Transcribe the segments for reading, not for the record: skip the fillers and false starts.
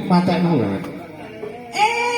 patekno lah. Yeah.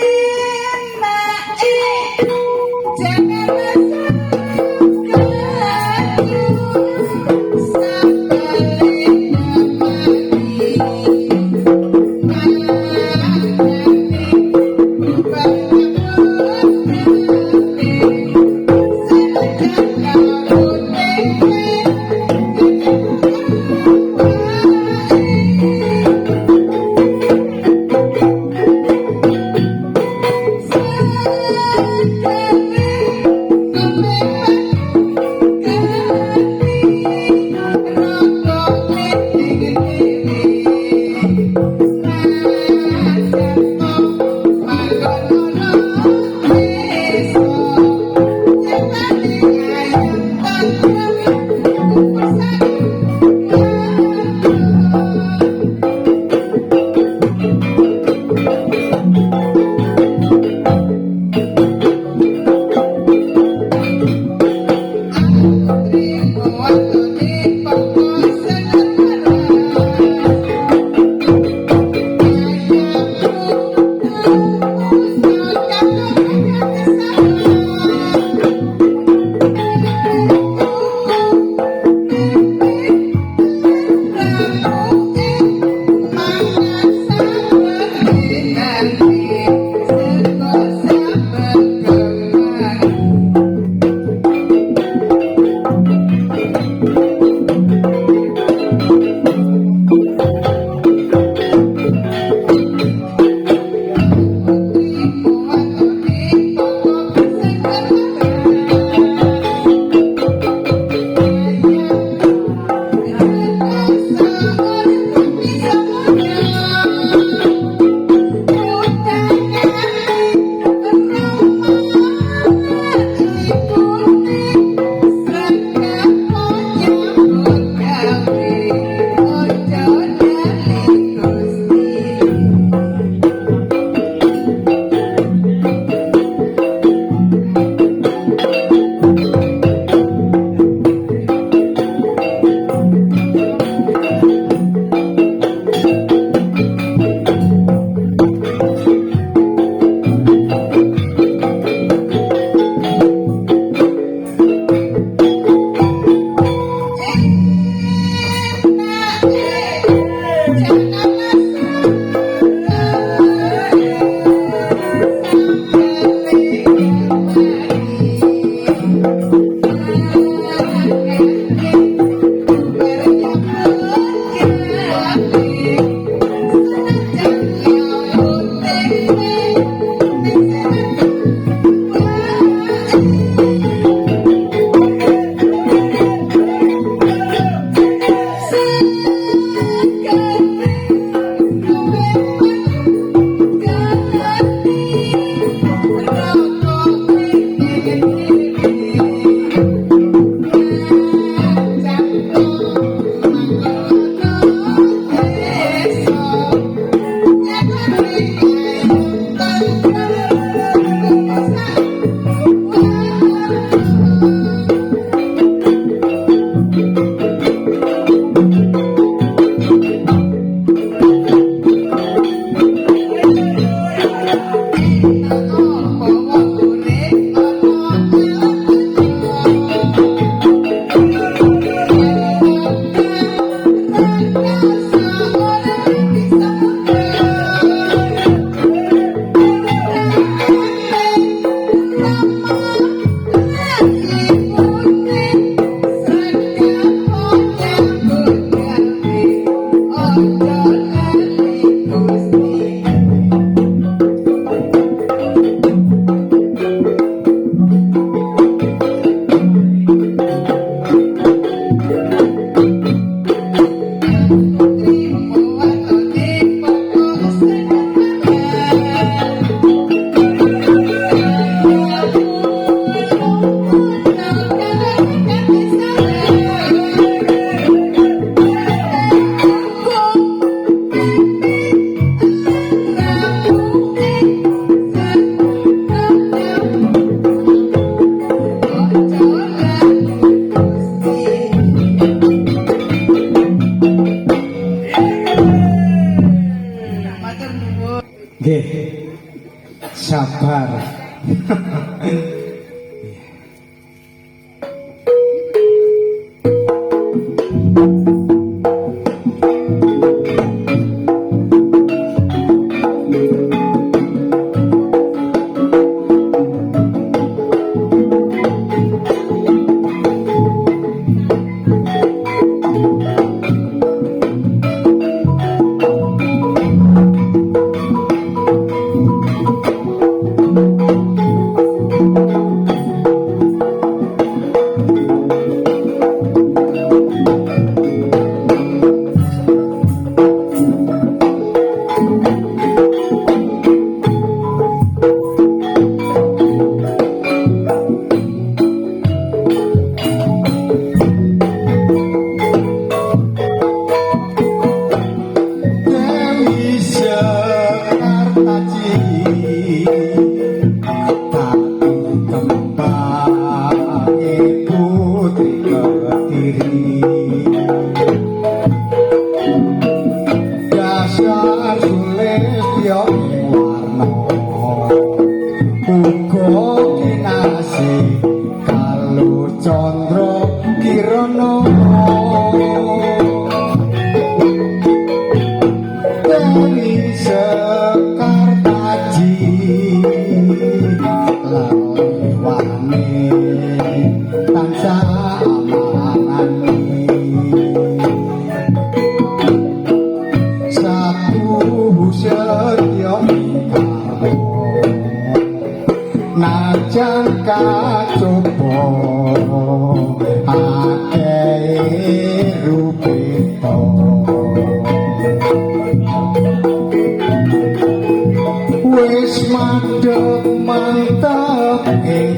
Nggih. Sabar. Mantap ing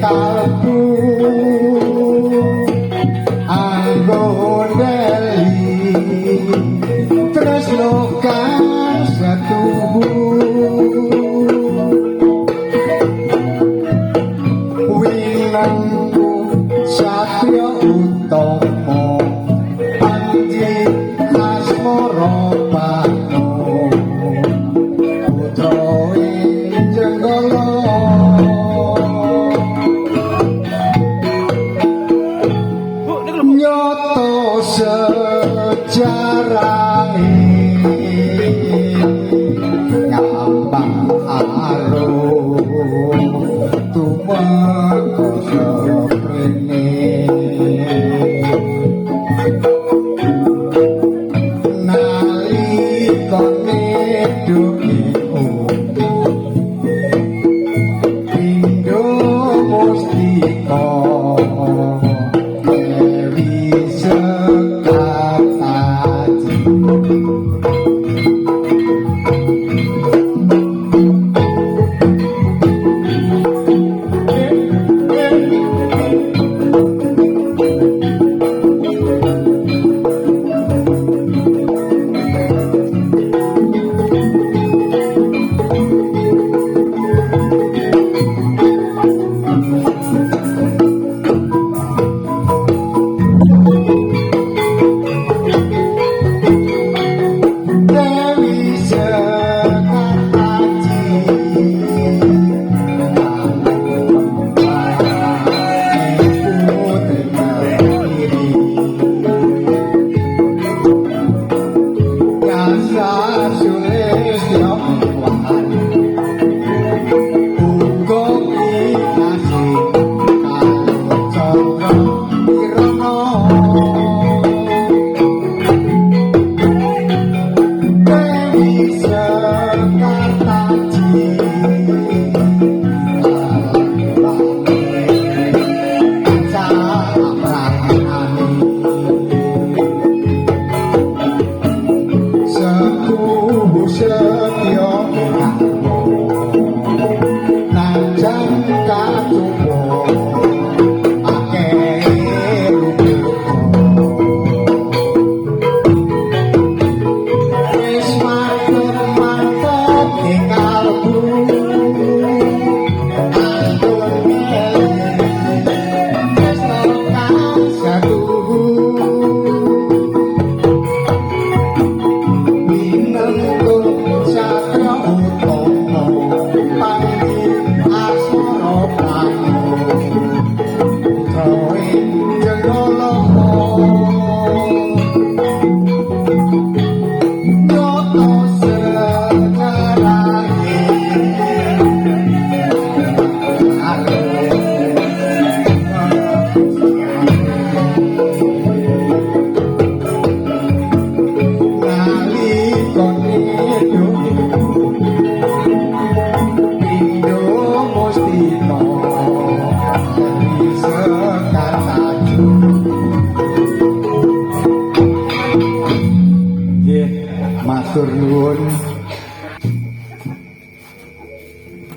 kalbu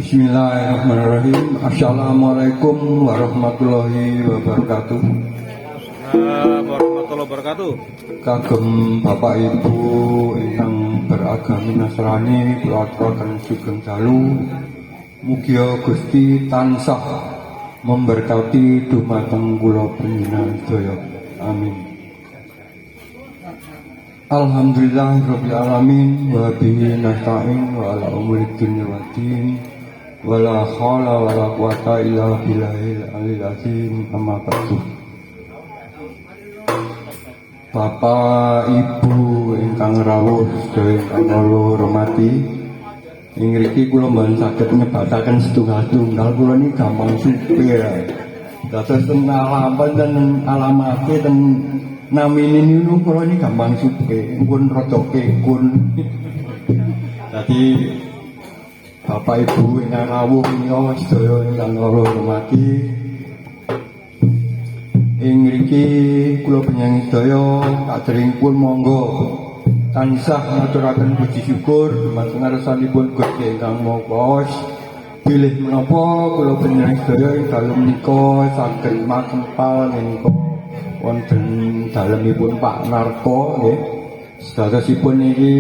Bismillahirrahmanirrahim. Assalamualaikum warahmatullahi wabarakatuh. Warahmatullahi wabarakatuh. Kagem Bapak Ibu ingkang beragami Nasrani, kula aturaken sugeng dalu. Mugi Gusti tansah memberkati dumateng kula panjenengan sedaya. Amin. Alhamdulillahirabbil alamin wa bihi nasta'in wa ala umuri dunya waddin. Wala haula wala quwata illa billahil aliyil azim. Amma ba'du. Bapak Ibu ingkang rawuh sedaya ingkang kula hormati, ing mriki kula mboten saged nyebataken setunggal-tunggal, kula niki gampang supir. Dados ten alamat ten alamate ten namine niku kula niki gampang supir, pun rada kekun. Dadi Bapak Ibu ingkang rawuh menika sedaya ingkang kula hormati, ing mriki kula panjenengan sedaya kaderengipun monggo tansah ngaturaken puji syukur dumateng ngarsanipun Gusti ingkang Maha Kuwasa. Bilih menapa kula panjenengan sedaya ing dalem menika saged makempal menika wonten dalemipun Pak Narko nggih. Sedasipun niki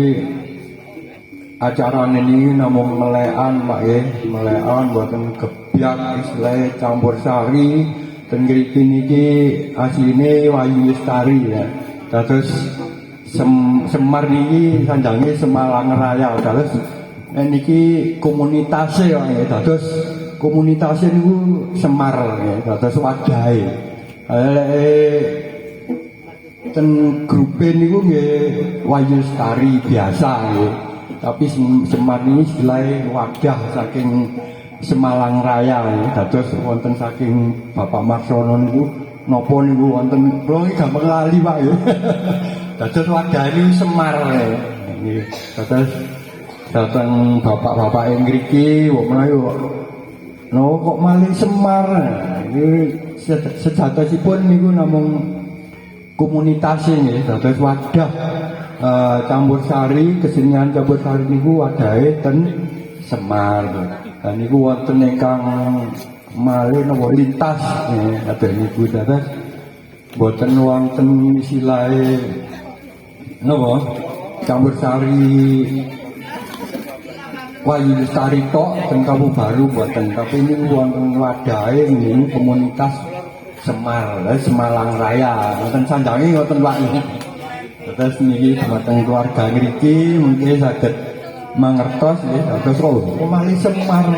acara ini namung melekan Pak nggih, melekan boten gebyak istilahé campur sari. Ten ngriki niki asline Wayu Lestari ya. Dados Semar niki sanjange Semalang Raya. Dados niki komunitas ya, dados komunitas niku Semar ya, dados wadahe. Ten grupe niku nggih Wayu Lestari biasa nggih. Tapi Semar ini istilahnya wadah saking Semalang Raya ya. Dados wonten saking Bapak Marsono niku napa niku wonten kula iki gampang lali Pak ya. Dados wadah ini Semar ya. Nggih. Dados dateng bapak-bapak ing mriki kok menawi kok malih Semar. Iki sejatosipun niku namung komunitas nggih, dados wadah campur sari, kesenian campur sari niku wadahe ten Semar. Dan niku wonten ingkang malih napa lintas kados niku, dados boten wonten istilahé napa campur sari Wayu Lestari tok ten Kampung Baru boten, tapi niku wonten wadahe niku komunitas Semar, Semalang Raya. Wonten sandange wonten Pak. Terus niki dumateng keluarga ngriki mungkin saged mangertos nggih, dados kok malih Semar.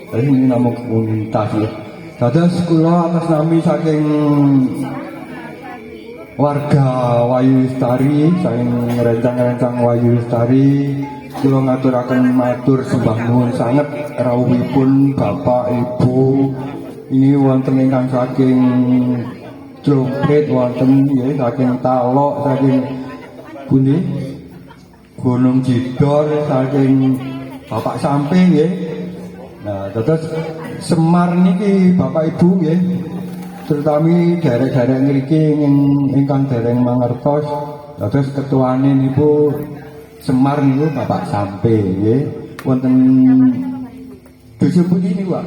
Terus ini nama komunitas nggih. Dados kula atas nami saking warga Wayu Lestari, saking rencang-rencang Wayu Lestari, kula ngaturaken matur sembah nuwun sanget rawuhipun Bapak Ibu. Ini wonten ingkang saking Trompet, wonten nggih saking Talok, saking pundi Gunung Jidor, saking Bapak Sampe nggih. Nah, terus Semar niki Bapak Ibu nggih, terutami daerah-daerah ngriki ingkang dereng mangertos, terus ketuane niku Semar niku Bapak Sampe nggih. Wonten dusun pundi niku Pak?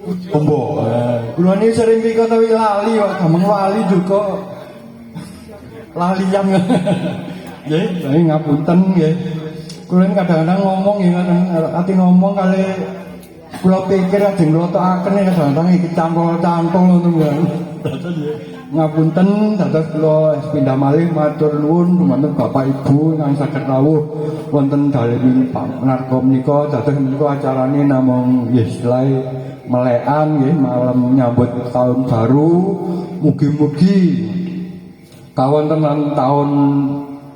Ombo. Kula niki sering mriko tapi lali kok, gampang lali juga. Lali yang nggih, saya ngapunten nggih. Kula kadang-kadang ngomong nggih ngoten, ati ngomong kali kula pikir ajeng nglotokaken kadang-kadang iki cantol-cantol ngoten nggih. Ngapunten dados kula pindah malih matur nuwun dumateng Bapak Ibu ingkang saged rawuh wonten dalemipun Pak Narko menika. Dados menika acarane namung istilahé melekan nggih, malam nyambut tahun baru. Mugi-mugi kawontenan taun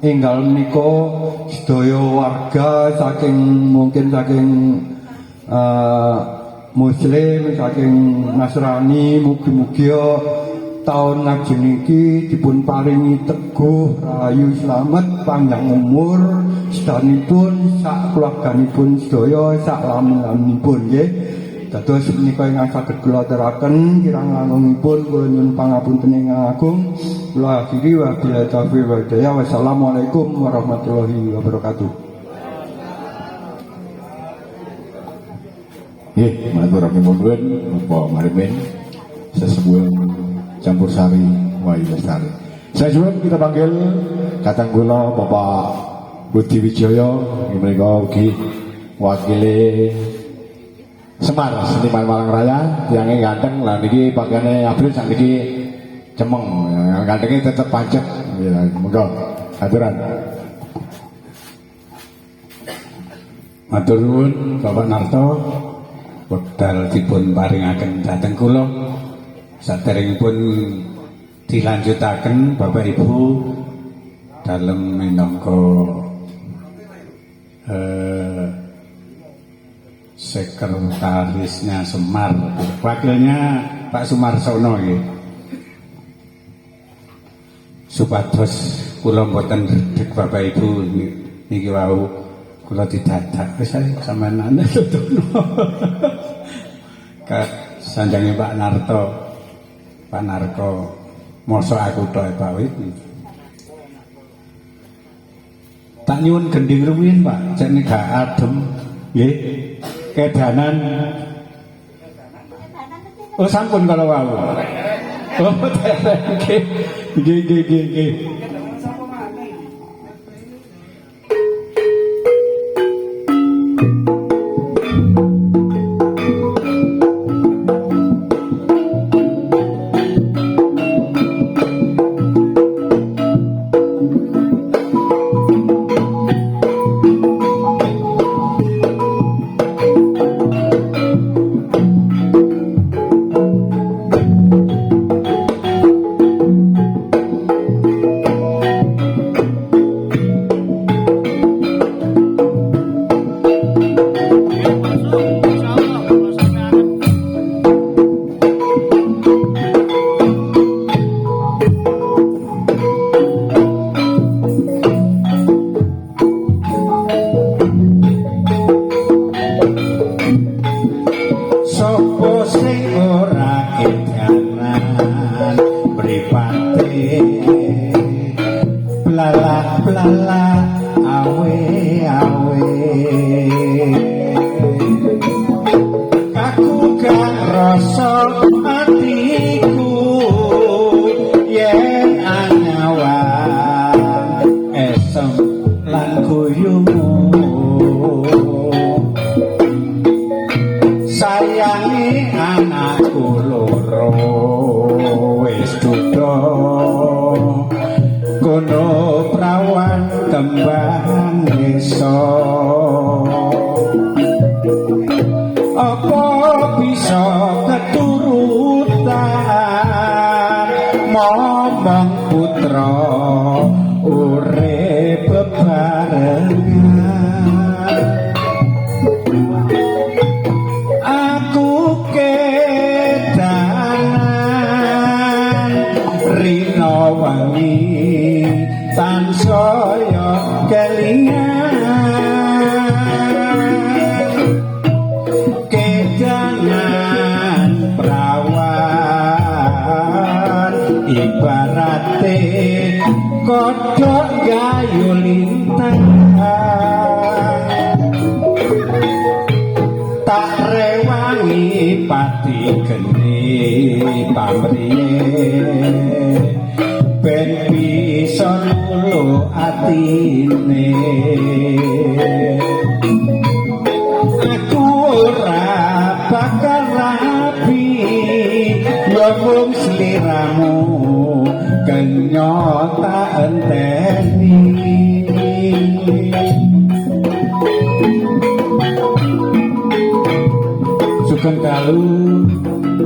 enggal menika sedaya warga saking mungkin saking Muslim, saking Nasrani, mugi-mugi tahun ngajeng niki dipun paringi teguh, rahayu, slamet, panjang umur sedanipun sak keluarganipun sedaya, sak lamun-lamunipun nggih. Dados menika ingkang saged kula aturaken kirang langkungipun kula nyuwun pangapunten ingkang agung. Kula akhiri wa billahi taufiq wal hidayah. Wassalamualaikum warahmatullahi wabarakatuh. Nggih, matur nuwun Bapak Marimin sesepuh campur sari Wahyu Lestari. Saya juga kita panggil Katang kula Bapak Budi Wijaya menika ugi wakile Semar Seniman Malang Raya tiange ganteng lah niki pakaiane April sak niki cemeng gantenge tetep pancet ya monggo aturan. Matur nuwun Bapak Narto wekdal dipun paringaken dhateng kula saderengipun dilanjutaken Bapak Ibu dalem minangka sekretarisnya Semar, wakilnya Pak Sumarsono nggih. Supados kula mboten redeg Bapak Ibu niki wau kula didadak wis sampeyan tutukno. Ka sanjange Pak Narto. Pak Narko mosok aku tok bawit. Tak nyuwun gending rumiyin Pak, jane gak adem nggih. Kedanan. Oh sampun kalau wau. Oh nggih. Nggih.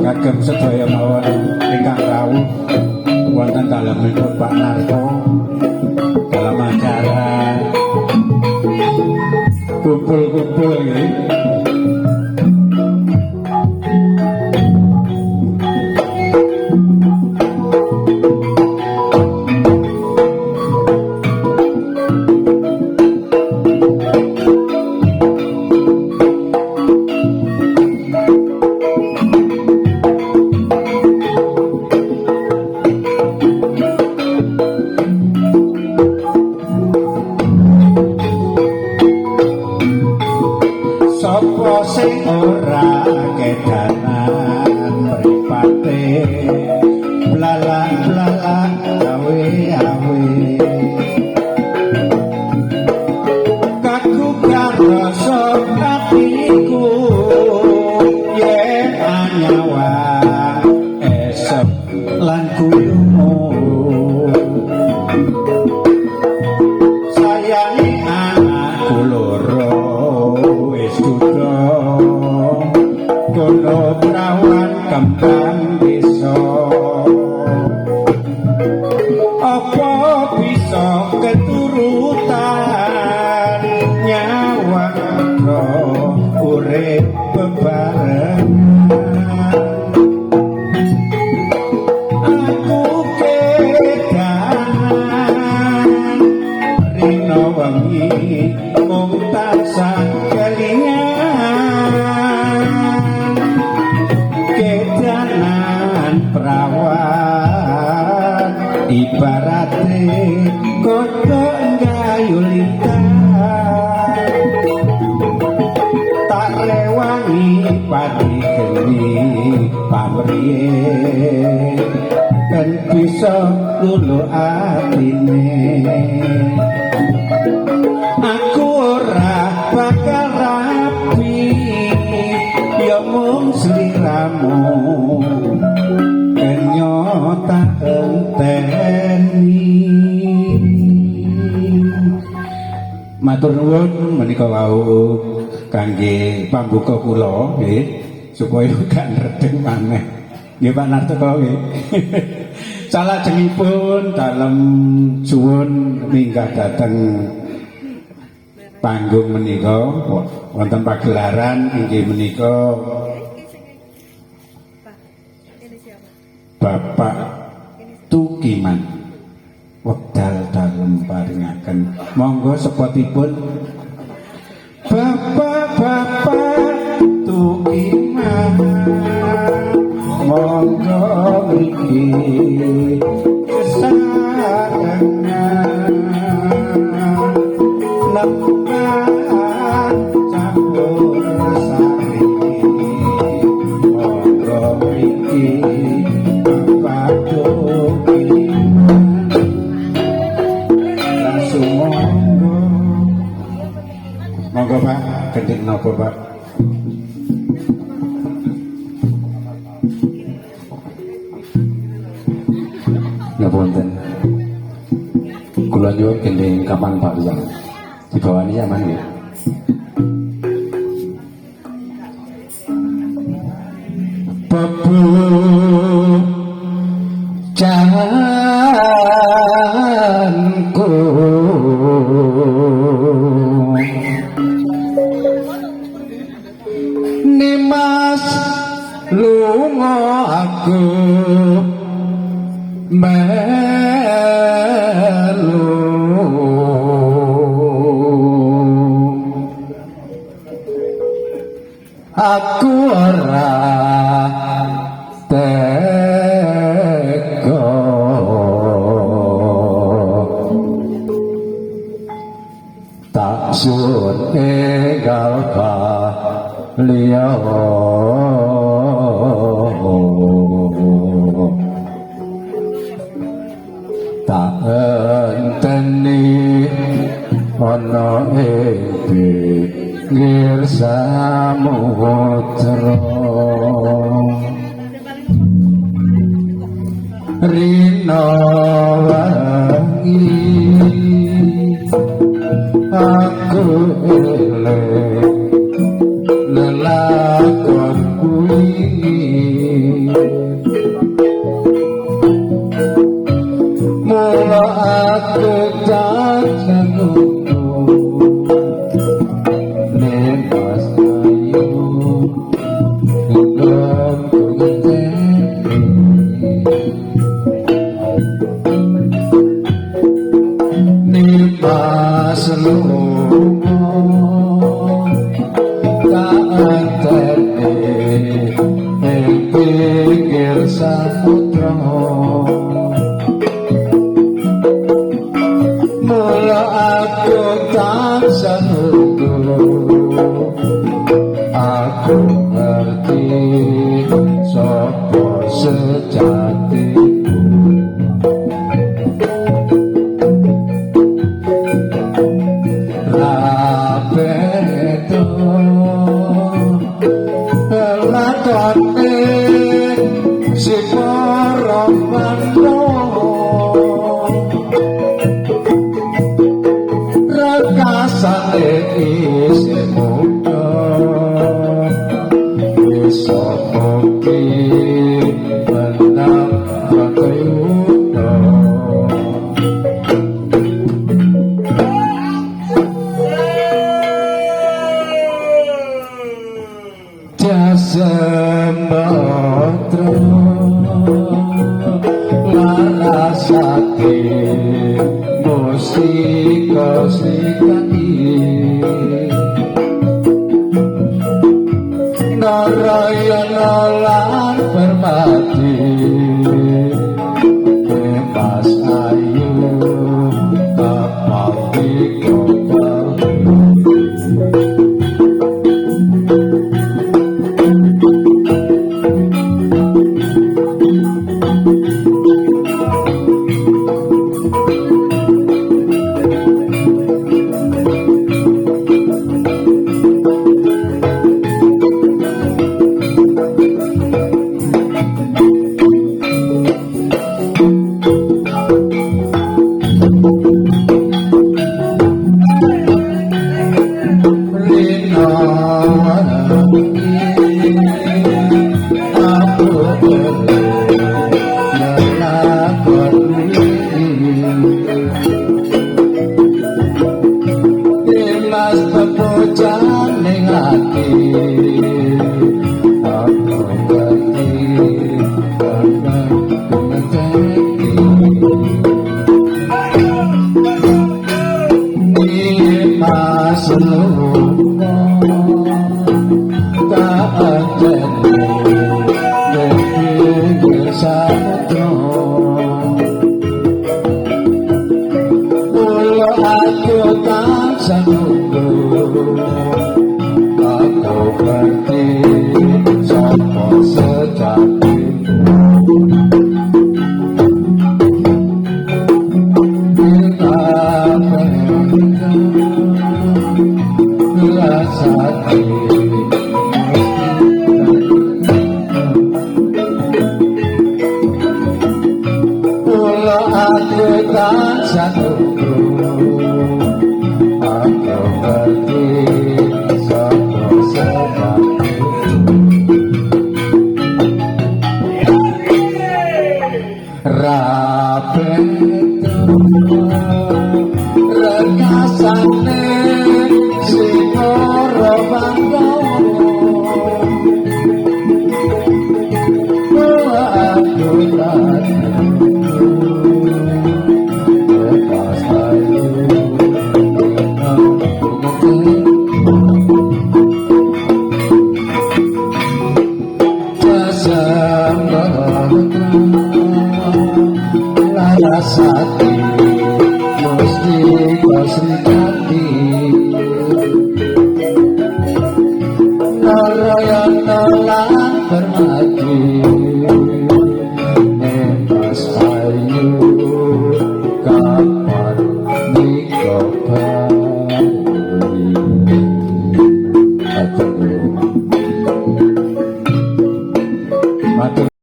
Kagem sedaya mawon ingkang rawuh wonten dalemipun Pak Narto dalam acara kumpul-kumpul nggih. Sapa sing ora mung tansah kelingan kedanan perawan ibarate kodhok gayulitan tak rewangi pati geni pamriye kan bisa lulu atine aku ora bakal rapi ya mung sliramu kenyota enteni matur nuwun menika wau kangge pambuka kula nggih supaya gak redeng maneh nggih Pak Nartoko nggih salajengipun dalem suwun minggah dhateng panggung menika wonten pagelaran inggih menika Bapak Tukiman wekdal dalem paringaken monggo sepotipun Bapak Tukiman monggo mriki kesayangan lepas campur sari monggo mriki Bapak Tukiman langsung monggo Pak kedik napa Pak ngapunten kula nyuwun gending kapan Pak Liang dibawani aman nggih bebu janganku nimas lunga aku melu aku ora tega tak suwun enggal liya tak enteni ana ing pinggir samudra rina wangi aku eling lelakon kuwi mula aku tak nunggu lepas ayu nggon kugenteni nimas lunga tak anteni ing pinggir samudra mula aku tansah nunggu aku ngerti sapa sejatiku rabeto lakone si para Pandhawa rekasane isih muda bisa mungki menang Bratayuda Jasembatra larasati mustika srikati lunga tak ajeni ning pinggir samudra kula aku tansah nunggu aku ngerti sapa sejati rekasane sing ora banggawa aku Sati mesti kasih hati Naraya